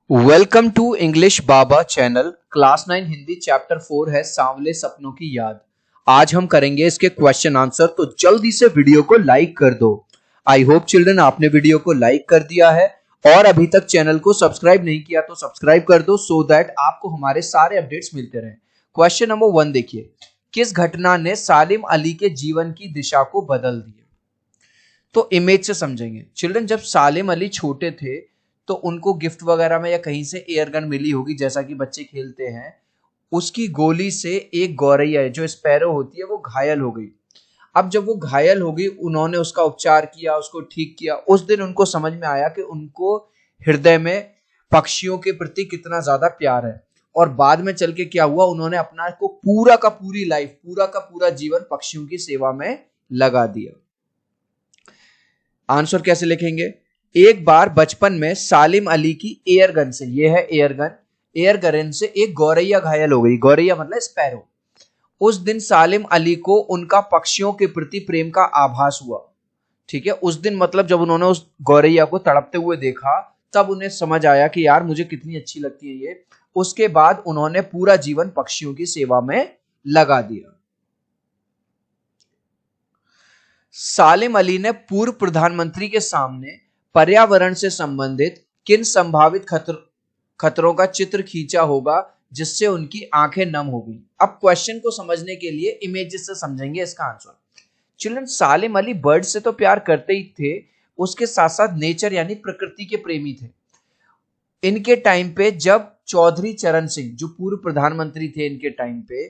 Welcome to English Baba channel. Class 9 Hindi chapter 4 है सांवले सपनों की याद। आज हम करेंगे इसके क्वेश्चन आंसर, तो जल्दी से वीडियो को लाइक कर दो। आई होप चिल्ड्रन आपने वीडियो को लाइक कर दिया है और अभी तक चैनल को सब्सक्राइब नहीं किया तो सब्सक्राइब कर दो सो दैट आपको हमारे सारे अपडेट्स मिलते रहें। क्वेश्चन नंबर 1 देखिए, किस घटना ने सालिम अली के जीवन की दिशा को बदल दिया? तो इमेज से समझेंगे चिल्ड्रन। जब सालिम अली छोटे थे तो उनको गिफ्ट वगैरह में या कहीं से एयर गन मिली होगी, जैसा कि बच्चे खेलते हैं। उसकी गोली से एक गौरैया जो स्पैरो होती है वो घायल हो गई। अब जब वो घायल हो गई, उन्होंने उसका उपचार किया, उसको ठीक किया। उस दिन उनको समझ में आया कि उनको हृदय में पक्षियों के प्रति कितना ज्यादा प्यार है। और बाद में चल के क्या हुआ, उन्होंने अपना को पूरा का पूरी लाइफ, पूरा का पूरा जीवन पक्षियों की सेवा में लगा दिया। आंसर कैसे लिखेंगे? एक बार बचपन में सालिम अली की एयर गन से, ये है एयर गन से एक गौरैया घायल हो गई। गौरैया मतलब स्पैरो। उस दिन सालिम अली को उनका पक्षियों के प्रति प्रेम का आभास हुआ। ठीक है, उस दिन मतलब जब उन्होंने उस गौरैया को तड़पते हुए देखा, तब उन्हें समझ आया कि यार मुझे कितनी अच्छी लगती है ये। उसके बाद उन्होंने पूरा जीवन पक्षियों की सेवा में लगा दिया। सालिम अली ने पूर्व प्रधानमंत्री के सामने पर्यावरण से संबंधित किन संभावित खतरों का चित्र खींचा होगा जिससे उनकी आंखें नम हो गई? अब क्वेश्चन को समझने के लिए इमेजेस से समझेंगे इसका आंसर। चिल्ड्रन, सालिम अली बर्ड से तो प्यार करते ही थे, उसके साथ साथ नेचर यानी प्रकृति के प्रेमी थे। इनके टाइम पे जब चौधरी चरण सिंह जो पूर्व प्रधानमंत्री थे, इनके टाइम पे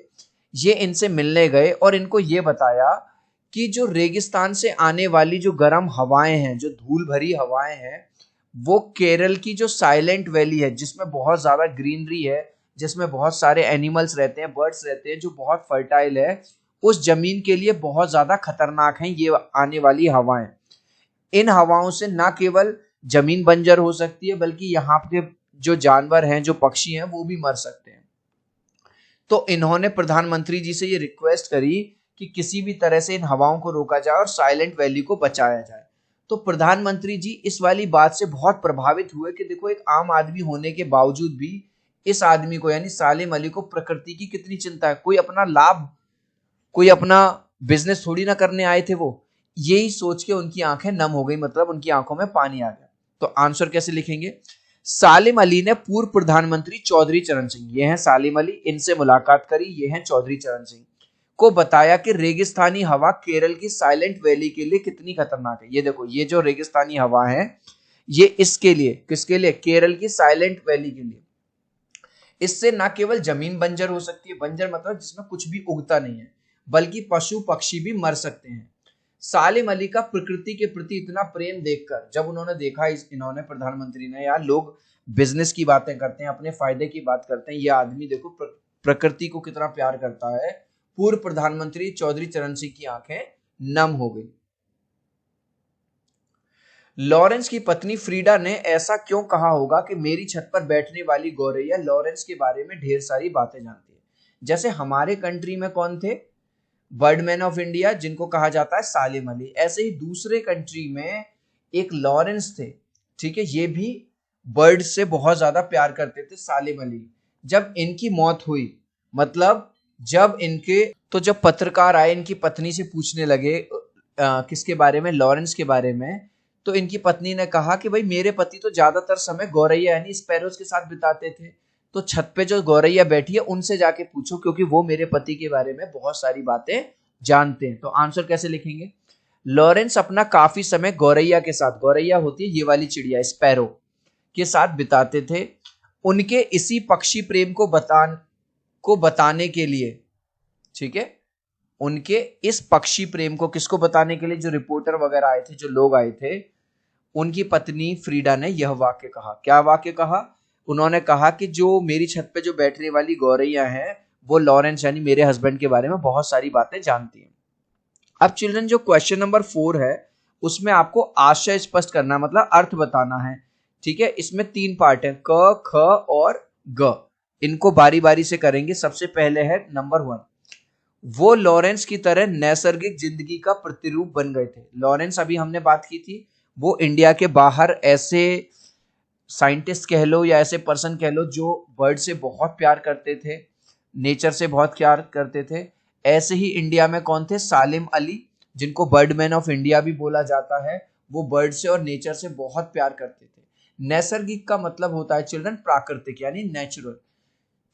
ये इनसे मिलने गए और इनको ये बताया कि जो रेगिस्तान से आने वाली जो गर्म हवाएं हैं, जो धूल भरी हवाएं हैं, वो केरल की जो साइलेंट वैली है जिसमें बहुत ज्यादा ग्रीनरी है, जिसमें बहुत सारे एनिमल्स रहते हैं, बर्ड्स रहते हैं, जो बहुत फर्टाइल है, उस जमीन के लिए बहुत ज्यादा खतरनाक हैं ये आने वाली हवाएं। इन हवाओं से ना केवल जमीन बंजर हो सकती है बल्कि यहाँ के जो जानवर हैं, जो पक्षी हैं, वो भी मर सकते हैं। तो इन्होंने प्रधानमंत्री जी से ये रिक्वेस्ट करी कि किसी भी तरह से इन हवाओं को रोका जाए और साइलेंट वैली को बचाया जाए। तो प्रधानमंत्री जी इस वाली बात से बहुत प्रभावित हुए कि देखो, एक आम आदमी होने के बावजूद भी इस आदमी को यानी सालिम अली को प्रकृति की कितनी चिंता है। कोई अपना लाभ, कोई अपना बिजनेस थोड़ी ना करने आए थे वो। यही सोच के उनकी आंखें नम हो गई, मतलब उनकी आंखों में पानी आ गया। तो आंसर कैसे लिखेंगे? सालिम अली ने पूर्व प्रधानमंत्री चौधरी चरण सिंह, ये हैं सालिम अली, इनसे मुलाकात करी, ये हैं चौधरी चरण सिंह, को बताया कि रेगिस्तानी हवा केरल की साइलेंट वैली के लिए कितनी खतरनाक है। ये देखो, ये जो रेगिस्तानी हवा है, ये इसके लिए, किसके लिए? केरल की साइलेंट वैली के लिए। इससे ना केवल जमीन बंजर हो सकती है, बंजर मतलब जिसमें कुछ भी उगता नहीं है, बल्कि पशु पक्षी भी मर सकते हैं। सालिम अली का प्रकृति के प्रति इतना प्रेम देखकर, जब उन्होंने देखा इन्होंने प्रधानमंत्री ने, यार लोग बिजनेस की बातें करते हैं, अपने फायदे की बात करते हैं, ये आदमी देखो प्रकृति को कितना प्यार करता है। पूर्व प्रधानमंत्री चौधरी चरण सिंह की आंखें नम हो गई। लॉरेंस की पत्नी फ्रीडा ने ऐसा क्यों कहा होगा कि मेरी छत पर बैठने वाली गौरैया लॉरेंस के बारे में ढेर सारी बातें जानती है? जैसे हमारे कंट्री में कौन थे? बर्डमैन ऑफ इंडिया, जिनको कहा जाता है सालिम अली। ऐसे ही दूसरे कंट्री में एक लॉरेंस थे, ठीक है, ये भी बर्ड से बहुत ज्यादा प्यार करते थे, सालिम अली। जब इनकी मौत हुई, मतलब जब पत्रकार आए इनकी पत्नी से पूछने लगे किसके बारे में? लॉरेंस के बारे में। तो इनकी पत्नी ने कहा कि भाई मेरे पति तो ज्यादातर समय गौरैया यानी स्पैरोज के साथ बिताते थे, तो छत पे जो गौरैया बैठी है उनसे जाके पूछो, क्योंकि वो मेरे पति के बारे में बहुत सारी बातें जानते हैं। तो आंसर कैसे लिखेंगे? लॉरेंस अपना काफी समय गौरैया के साथ, गौरैया होती है ये वाली चिड़िया, स्पैरो, के साथ बिताते थे। उनके इसी पक्षी प्रेम को बताने के लिए, ठीक है, उनके इस पक्षी प्रेम को किसको बताने के लिए? जो रिपोर्टर वगैरह आए थे, जो लोग आए थे, उनकी पत्नी फ्रीडा ने यह वाक्य कहा। क्या वाक्य कहा? उन्होंने कहा कि जो मेरी छत पे जो बैठने वाली गौरैया है, वो लॉरेंस यानी मेरे हस्बैंड के बारे में बहुत सारी बातें जानती हैं। अब चिल्ड्रन, जो क्वेश्चन नंबर 4 है उसमें आपको आशय स्पष्ट करना, मतलब अर्थ बताना है। ठीक है, इसमें 3 पार्ट है, क, ख और ग। इनको बारी बारी से करेंगे। सबसे पहले है नंबर 1, वो लॉरेंस की तरह नैसर्गिक जिंदगी का प्रतिरूप बन गए थे। लॉरेंस, अभी हमने बात की थी, वो इंडिया के बाहर ऐसे साइंटिस्ट कह लो या ऐसे पर्सन कह लो जो बर्ड से बहुत प्यार करते थे, नेचर से बहुत प्यार करते थे। ऐसे ही इंडिया में कौन थे? सालिम अली, जिनको बर्डमैन ऑफ इंडिया भी बोला जाता है। वो बर्ड से और नेचर से बहुत प्यार करते थे। नैसर्गिक का मतलब होता है चिल्ड्रन प्राकृतिक यानी नेचुरल।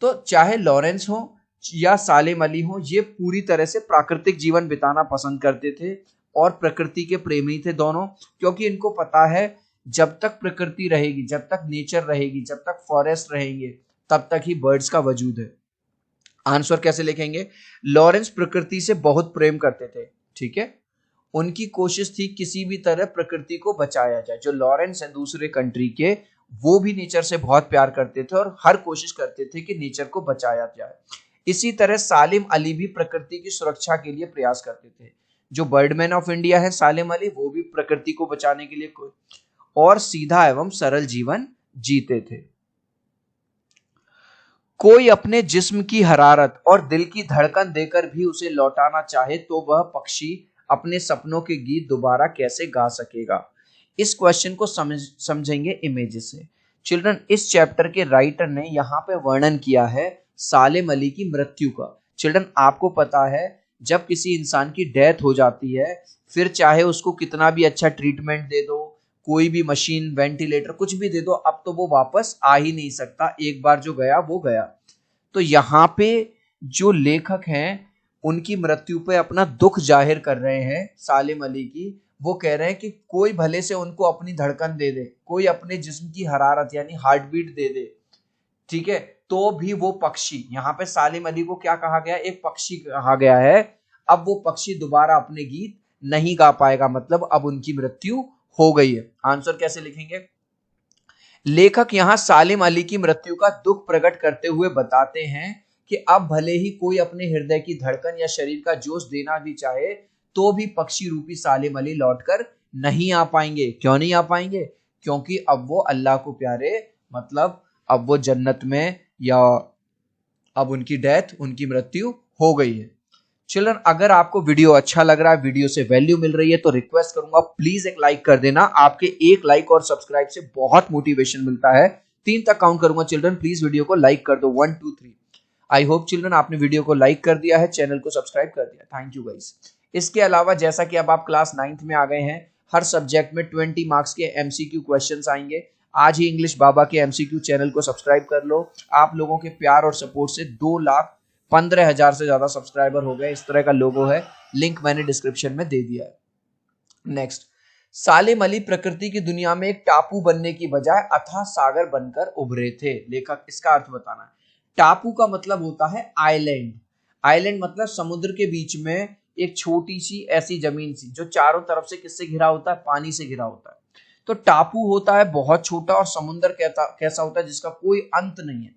तो चाहे लॉरेंस हो या सालिम अली हो, ये पूरी तरह से प्राकृतिक जीवन बिताना पसंद करते थे और प्रकृति के प्रेमी थे दोनों, क्योंकि इनको पता है जब तक प्रकृति रहेगी, जब तक नेचर रहेगी, जब तक फॉरेस्ट रहेंगे, तब तक ही बर्ड्स का वजूद है। आंसर कैसे लिखेंगे? लॉरेंस प्रकृति से बहुत प्रेम करते थे, ठीक है। उनकी कोशिश थी किसी भी तरह प्रकृति को बचाया जाए। जो लॉरेंस है दूसरे कंट्री के, वो भी नेचर से बहुत प्यार करते थे और हर कोशिश करते थे कि नेचर को बचाया जाए। इसी तरह सालिम अली भी प्रकृति की सुरक्षा के लिए प्रयास करते थे। जो बर्डमैन ऑफ इंडिया है सालिम अली, वो भी प्रकृति को बचाने के लिए और सीधा एवं सरल जीवन जीते थे। कोई अपने जिस्म की हरारत और दिल की धड़कन देकर भी उसे लौटाना चाहे तो वह पक्षी अपने सपनों के गीत दोबारा कैसे गा सकेगा? इस क्वेश्चन को समझेंगे इमेजेस से। चिल्ड्रन, इस चैप्टर के राइटर ने यहाँ पे वर्णन किया है सालिम अली की मृत्यु का। चिल्ड्रन, आपको पता है जब किसी इंसान की डेथ हो जाती है, फिर चाहे उसको कितना भी अच्छा ट्रीटमेंट दे दो, कोई भी मशीन, वेंटिलेटर, कुछ भी दे दो, अब तो वो वापस आ ही नहीं सकता। एक बार जो गया वो गया। तो यहाँ पे जो लेखक हैं उनकी मृत्यु पे अपना दुख जाहिर कर रहे हैं सालिम अली की। वो कह रहे हैं कि कोई भले से उनको अपनी धड़कन दे दे, कोई अपने जिस्म की हरारत यानी हार्ट बीट दे दे, ठीक है, तो भी वो पक्षी, यहाँ पे सालिम अली को क्या कहा गया? एक पक्षी कहा गया है। अब वो पक्षी दोबारा अपने गीत नहीं गा पाएगा, मतलब अब उनकी मृत्यु हो गई है। आंसर कैसे लिखेंगे? लेखक यहां सालिम अली की मृत्यु का दुख प्रकट करते हुए बताते हैं कि अब भले ही कोई अपने हृदय की धड़कन या शरीर का जोश देना भी चाहे, तो भी पक्षी रूपी सालिम अली लौटकर नहीं आ पाएंगे। क्यों नहीं आ पाएंगे? क्योंकि अब वो अल्लाह को प्यारे, मतलब अब वो जन्नत में, या अब उनकी डेथ, उनकी मृत्यु हो गई है। चिल्ड्रन, अगर आपको वीडियो अच्छा लग रहा है, वीडियो से वैल्यू मिल रही है, तो रिक्वेस्ट करूंगा प्लीज एक लाइक कर देना। आपके एक लाइक और सब्सक्राइब से बहुत मोटिवेशन मिलता है। 3 तक काउंट करूंगा चिल्ड्रन, प्लीज वीडियो को लाइक कर दो। 1 2 3। आई होप चिल्ड्रन आपने वीडियो को लाइक कर दिया है, चैनल को सब्सक्राइब कर दिया। Thank you guys. इसके अलावा जैसा कि अब आप क्लास 9th में आ गए हैं, हर सब्जेक्ट में 20 मार्क्स के एमसीक्यू क्वेश्चंस आएंगे। आज ही इंग्लिश बाबा के एमसीक्यू चैनल को सब्सक्राइब कर लो। आप लोगों के प्यार और सपोर्ट से 2,15,000 से ज्यादा सब्सक्राइबर हो गए। इस तरह का लोगो है, लिंक मैंने डिस्क्रिप्शन में दे दिया है। नेक्स्ट, सालिम अली प्रकृति की दुनिया में एक टापू बनने की बजाय अथाह सागर बनकर उभरे थे। लेखक, इसका अर्थ बताना है। टापू का मतलब होता है आइलैंड। आइलैंड मतलब समुद्र के बीच में एक छोटी सी ऐसी जमीन सी, जो चारों तरफ से किससे घिरा होता है? पानी से घिरा होता है। तो टापू होता है बहुत छोटा, और समुद्र कैसा होता है? जिसका कोई अंत नहीं है।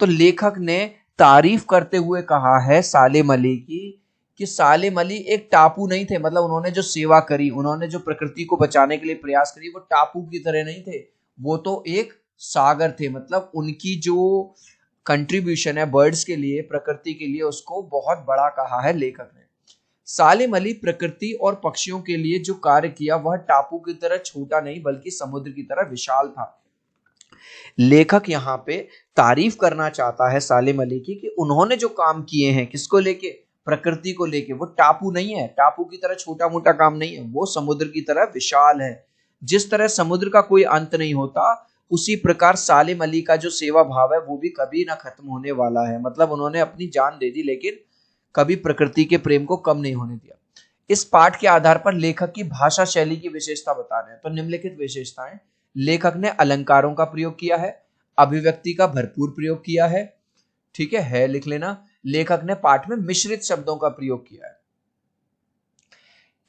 तो लेखक ने तारीफ करते हुए कहा है सालिम अली की कि सालिम अली एक टापू नहीं थे, मतलब उन्होंने जो सेवा करी, उन्होंने जो प्रकृति को बचाने के लिए प्रयास करी, वो टापू की तरह नहीं थे, वो तो एक सागर थे। मतलब उनकी जो कंट्रीब्यूशन है बर्ड्स के लिए, प्रकृति के लिए, उसको बहुत बड़ा कहा है लेखक ने। सालिम अली प्रकृति और पक्षियों के लिए जो कार्य किया वह टापू की तरह छोटा नहीं बल्कि समुद्र की तरह विशाल था। लेखक यहाँ पे तारीफ करना चाहता है सालिम अली की कि उन्होंने जो काम किए हैं, किसको लेके? प्रकृति को लेके। वो टापू नहीं है, टापू की तरह छोटा मोटा काम नहीं है, वो समुद्र की तरह विशाल है। जिस तरह समुद्र का कोई अंत नहीं होता, उसी प्रकार सालिम अली का जो सेवा भाव है वो भी कभी ना खत्म होने वाला है। मतलब उन्होंने अपनी जान दे दी, लेकिन कभी प्रकृति के प्रेम को कम नहीं होने दिया। इस पाठ के आधार पर लेखक की भाषा शैली की विशेषता बता रहे हैं। तो निम्नलिखित विशेषताएं: लेखक ने अलंकारों का प्रयोग किया है, अभिव्यक्ति का भरपूर प्रयोग किया है, ठीक है लिख लेना। लेखक ने पाठ में मिश्रित शब्दों का प्रयोग किया है।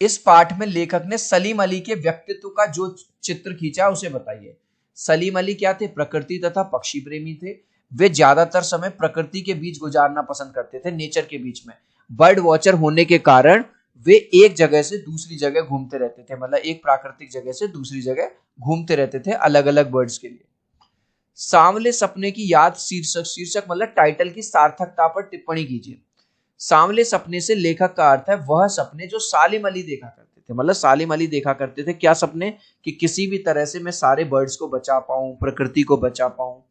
इस पाठ में लेखक ने सलीम अली के व्यक्तित्व का जो चित्र खींचा उसे बताइए। सलीम अली क्या थे? प्रकृति तथा पक्षी प्रेमी थे। वे ज्यादातर समय प्रकृति के बीच गुजारना पसंद करते थे, नेचर के बीच में। बर्ड वॉचर होने के कारण वे एक जगह से दूसरी जगह घूमते रहते थे, मतलब एक प्राकृतिक जगह से दूसरी जगह घूमते रहते थे अलग अलग बर्ड्स के लिए। सांवले सपने की याद शीर्षक मतलब टाइटल की सार्थकता पर टिप्पणी कीजिए। सांवले सपने से लेखक का अर्थ है वह सपने जो सालिम अली देखा करते थे। थे, मतलब सालिम अली देखा करते थे क्या सपने, कि किसी भी तरह से मैं सारे बर्ड्स को बचा पाऊं, प्रकृति को बचा पाऊं,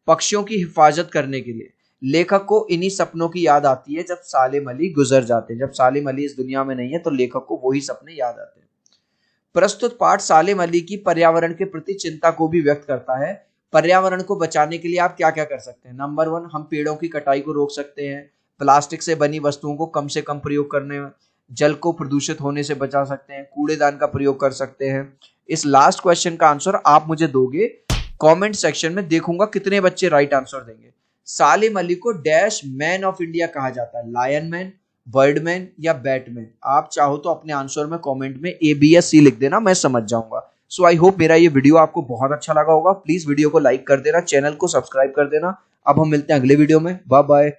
पक्षियों की हिफाजत करने के लिए। लेखक को इन्हीं सपनों की याद आती है जब सालिम अली गुजर जाते हैं। जब सालिम अली इस दुनिया में नहीं है तो लेखक को वही सपने याद आते हैं। प्रस्तुत पाठ सालिम अली की पर्यावरण के प्रति चिंता को भी व्यक्त करता है। पर्यावरण को बचाने के लिए आप क्या क्या कर सकते हैं? नंबर 1, हम पेड़ों की कटाई को रोक सकते हैं, प्लास्टिक से बनी वस्तुओं को कम से कम प्रयोग करने, जल को प्रदूषित होने से बचा सकते हैं, कूड़ेदान का प्रयोग कर सकते हैं। इस लास्ट क्वेश्चन का आंसर आप मुझे दोगे कमेंट सेक्शन में, देखूंगा कितने बच्चे राइट आंसर देंगे। सालिम अली को डैश मैन ऑफ इंडिया कहा जाता है, लायन मैन, बर्डमैन या बैटमैन? आप चाहो तो अपने आंसर में कमेंट में ए बी या सी लिख देना, मैं समझ जाऊंगा। सो आई होप मेरा ये वीडियो आपको बहुत अच्छा लगा होगा। प्लीज वीडियो को लाइक कर देना, चैनल को सब्सक्राइब कर देना। अब हम मिलते हैं अगले वीडियो में। Bye bye.